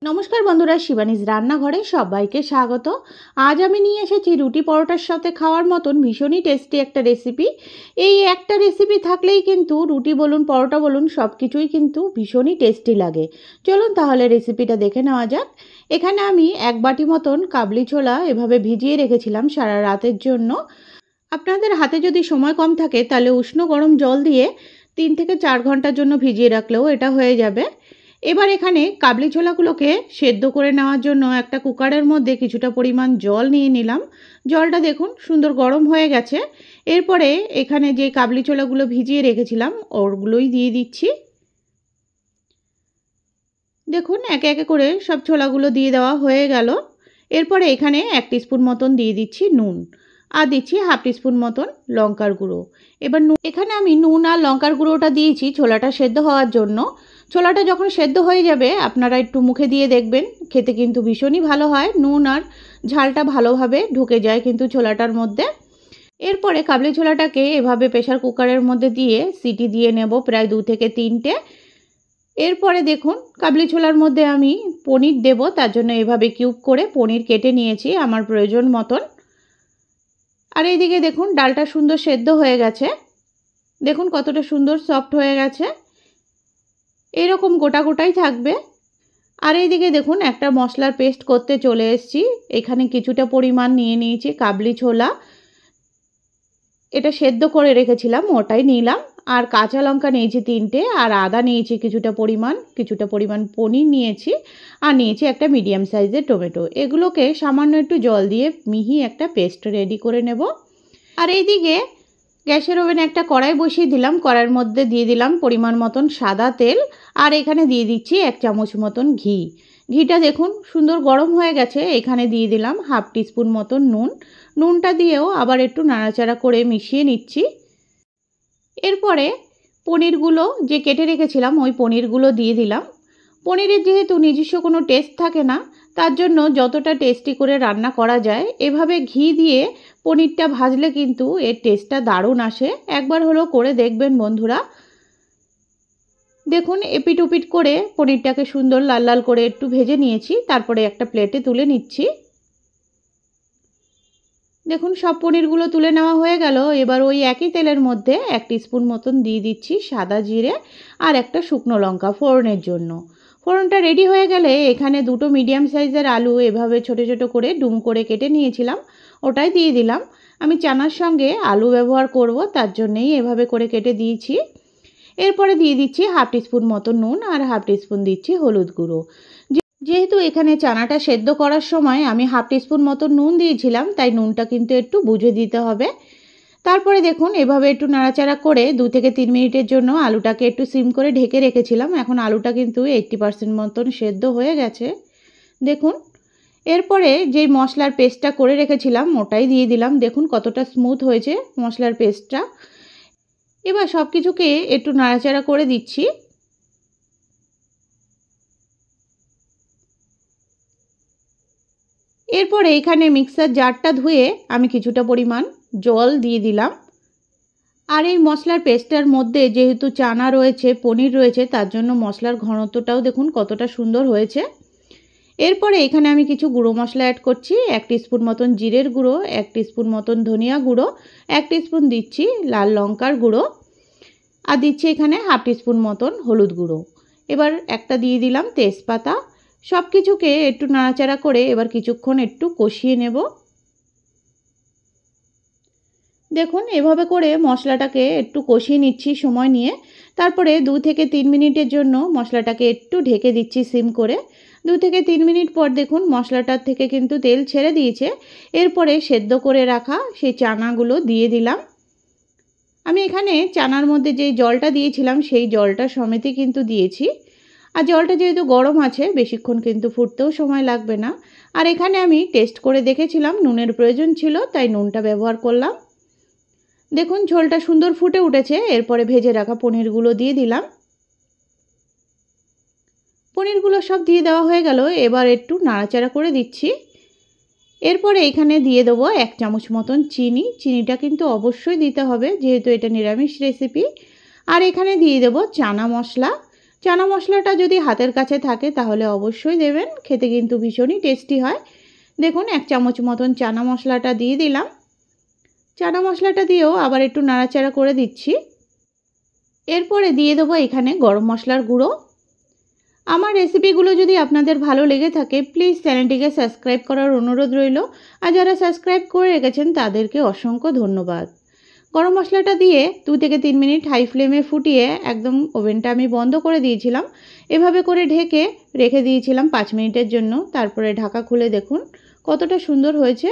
নমস্কার বন্ধুরা, শিবানীজ রান্নাঘরে সবাইকে স্বাগত। আজ আমি নিয়ে এসেছি রুটি পরোটার সাথে খাওয়ার মতন ভীষণই টেস্টি একটা রেসিপি। এই একটা রেসিপি থাকলেই কিন্তু রুটি বলুন পরোটা বলুন সব কিছুই কিন্তু ভীষণই টেস্টি লাগে। চলুন তাহলে রেসিপিটা দেখে নেওয়া যাক। এখানে আমি 1 বাটি মতন কাবলি ছোলা এভাবে ভিজিয়ে রেখেছিলাম সারা রাতের জন্য। আপনাদের হাতে যদি সময় কম থাকে তাহলে উষ্ণ গরম জল দিয়ে 3 থেকে 4 ঘন্টার জন্য ভিজিয়ে রাখলেও এটা হয়ে যাবে। এবার এখানে কাবলি ছোলাগুলোকে সেদ্ধ করে নেওয়ার জন্য একটা কুকারের মধ্যে কিছুটা পরিমাণ জল নিয়ে নিলাম। জলটা দেখুন সুন্দর গরম হয়ে গেছে। এরপরে এখানে যে কাবলি ছোলাগুলো ভিজিয়ে রেখেছিলাম ওগুলোই দিয়ে দিচ্ছি। দেখুন একে একে করে সব ছোলাগুলো দিয়ে দেওয়া হয়ে গেল। এরপরে এখানে 1 টিস্পুন মতন দিয়ে দিচ্ছি নুন, আর দিচ্ছি 1/2 টিস্পুন মতন লঙ্কার গুঁড়ো। এবার এখানে আমি নুন আর লঙ্কার গুঁড়োটা দিয়েছি ছোলাটা সেদ্ধ হওয়ার জন্য। ছোলাটা যখন সেদ্ধ হয়ে যাবে আপনারা একটু মুখে দিয়ে দেখবেন, খেতে কিন্তু ভীষণই ভালো হয়। নুন আর ঝালটা ভালোভাবে ঢুকে যায় কিন্তু ছোলাটার মধ্যে। এরপরে কাবলি ছোলাটাকে এভাবে প্রেসার কুকারের মধ্যে দিয়ে সিটি দিয়ে নেব প্রায় 2 থেকে 3টে। এরপরে দেখুন কাবলি ছোলার মধ্যে আমি পনির দেব, তার জন্য এভাবে কিউব করে পনির কেটে নিয়েছি আমার প্রয়োজন মতন। আর এইদিকে দেখুন ডালটা সুন্দর সেদ্ধ হয়ে গেছে, দেখুন কতটা সুন্দর সফট হয়ে গেছে, এরকম গোটা গোটাই থাকবে। আর এইদিকে দেখুন একটা মশলার পেস্ট করতে চলে এসেছি। এখানে কিছুটা পরিমাণ নিয়ে নিয়েছি কাবলি ছোলা, এটা সেদ্ধ করে রেখেছিলাম ওটাই নিলাম। আর কাঁচা লঙ্কা নিয়েছি 3টে, আর আদা নিয়েছি কিছুটা পরিমাণ পনির নিয়েছি, আর নিয়েছি একটা মিডিয়াম সাইজের টমেটো। এগুলোকে সামান্য একটু জল দিয়ে মিহি একটা পেস্ট রেডি করে নেব। আর এইদিকে গ্যাসের ওভেনে একটা কড়াই বসিয়ে দিলাম, কড়াইয়ের মধ্যে দিয়ে দিলাম পরিমাণ মতন সাদা তেল, আর এখানে দিয়ে দিচ্ছি 1 চামচ মতন ঘি। ঘিটা দেখুন সুন্দর গরম হয়ে গেছে। এখানে দিয়ে দিলাম 1/2 টিস্পুন মতন নুন। নুনটা দিয়েও আবার একটু নাড়াচাড়া করে মিশিয়ে নিচ্ছি। এরপরে পনিরগুলো যে কেটে রেখেছিলাম ওই পনিরগুলো দিয়ে দিলাম। পনিরের যেহেতু নিজস্ব কোনো টেস্ট থাকে না, তার জন্য যতটা টেস্টি করে রান্না করা যায় এভাবে ঘি দিয়ে পনিরটা ভাজলে কিন্তু এর টেস্টটা দারুণ আসে। একবার হলো করে দেখবেন বন্ধুরা। দেখুন এপিট ওপিট করে পনিরটাকে সুন্দর লাল লাল করে একটু ভেজে নিয়েছি, তারপরে একটা প্লেটে তুলে নিচ্ছি। দেখুন সব পনিরগুলো তুলে নেওয়া হয়ে গেল। এবার ওই একই তেলের মধ্যে 1 টিস্পুন মতন দিয়ে দিচ্ছি সাদা জিরে, আর একটা শুকনো লঙ্কা ফোড়নের জন্য। ফোড়নটা রেডি হয়ে গেলে এখানে 2টো মিডিয়াম সাইজের আলু এভাবে ছোট ছোট করে ডুম করে কেটে নিয়েছিলাম ওটাই দিয়ে দিলাম। আমি চানার সঙ্গে আলু ব্যবহার করব, তার জন্যেই এভাবে করে কেটে দিয়েছি। এরপরে দিয়ে দিচ্ছি 1/2 টিস্পুন মতো নুন, আর 1/2 টিস্পুন দিচ্ছি হলুদ গুঁড়ো। যেহেতু এখানে চানাটা সেদ্ধ করার সময় আমি 1/2 টিস্পুন মতো নুন দিয়েছিলাম, তাই নুনটা কিন্তু একটু বুঝে দিতে হবে। তারপরে দেখুন এভাবে একটু নাড়াচাড়া করে 2 থেকে 3 মিনিটের জন্য আলুটাকে একটু সিম করে ঢেকে রেখেছিলাম। এখন আলুটা কিন্তু 80% মতন সেদ্ধ হয়ে গেছে দেখুন। এরপরে যেই মশলার পেস্টটা করে রেখেছিলাম ওটাই দিয়ে দিলাম। দেখুন কতটা স্মুথ হয়েছে মশলার পেস্টটা। এবার সব কিছুকে একটু নাড়াচাড়া করে দিচ্ছি। এরপরে এখানে মিক্সার জারটা ধুয়ে আমি কিছুটা পরিমাণ জল দিয়ে দিলাম। আর এই মশলার পেস্টটার মধ্যে যেহেতু চানা রয়েছে পনির রয়েছে, তার জন্য মশলার ঘনত্বটাও দেখুন কতটা সুন্দর হয়েছে। এরপরে এখানে আমি কিছু গুঁড়ো মশলা অ্যাড করছি। 1 টিস্পুন মতন জিরের গুঁড়ো, 1 টিস্পুন মতন ধনিয়া গুঁড়ো, 1 টিস্পুন দিচ্ছি লাল লঙ্কার গুঁড়ো, আর দিচ্ছি এখানে 1/2 টিস্পুন মতন হলুদ গুঁড়ো। এবার একটা দিয়ে দিলাম তেজপাতা। সব কিছুকে একটু নাড়াচাড়া করে এবার কিছুক্ষণ একটু কষিয়ে নেব। দেখুন এভাবে করে মশলাটাকে একটু কষিয়ে নিচ্ছি সময় নিয়ে। তারপরে 2 থেকে 3 মিনিটের জন্য মশলাটাকে একটু ঢেকে দিচ্ছি সিম করে। 2 থেকে 3 মিনিট পর দেখুন মশলাটার থেকে কিন্তু তেল ছেড়ে দিয়েছে। এরপরে সেদ্ধ করে রাখা সেই চানাগুলো দিয়ে দিলাম। আমি এখানে চানার মধ্যে যেই জলটা দিয়েছিলাম সেই জলটা সমেতই কিন্তু দিয়েছি। আর জলটা যেহেতু গরম আছে বেশিক্ষণ কিন্তু ফুটতেও সময় লাগবে না। আর এখানে আমি টেস্ট করে দেখেছিলাম নুনের প্রয়োজন ছিল, তাই নুনটা ব্যবহার করলাম। দেখুন ঝোলটা সুন্দর ফুটে উঠেছে। এরপরে ভেজে রাখা পনিরগুলো দিয়ে দিলাম। পনিরগুলো সব দিয়ে দেওয়া হয়ে গেল। এবার একটু নাড়াচাড়া করে দিচ্ছি। এরপরে এখানে দিয়ে দেবো 1 চামচ মতন চিনি। চিনিটা কিন্তু অবশ্যই দিতে হবে যেহেতু এটা নিরামিষ রেসিপি। আর এখানে দিয়ে দেবো চানা মশলা। চানা মশলাটা যদি হাতের কাছে থাকে তাহলে অবশ্যই দেবেন, খেতে কিন্তু ভীষণই টেস্টি হয়। দেখুন 1 চামচ মতন চানা মশলাটা দিয়ে দিলাম। চানা মশলাটা দিয়েও আবার একটু নাড়াচাড়া করে দিচ্ছি। এরপরে দিয়ে দেবো এখানে গরম মশলার গুঁড়ো। আমার রেসিপিগুলো যদি আপনাদের ভালো লেগে থাকে প্লিজ চ্যানেলটিকে সাবস্ক্রাইব করার অনুরোধ রইল, আর যারা সাবস্ক্রাইব করে রেখেছেন তাদেরকে অসংখ্য ধন্যবাদ। গরম মশলাটা দিয়ে 2 থেকে 3 মিনিট হাই ফ্লেমে ফুটিয়ে একদম ওভেনটা আমি বন্ধ করে দিয়েছিলাম। এভাবে করে ঢেকে রেখে দিয়েছিলাম 5 মিনিটের জন্য। তারপরে ঢাকা খুলে দেখুন কতটা সুন্দর হয়েছে।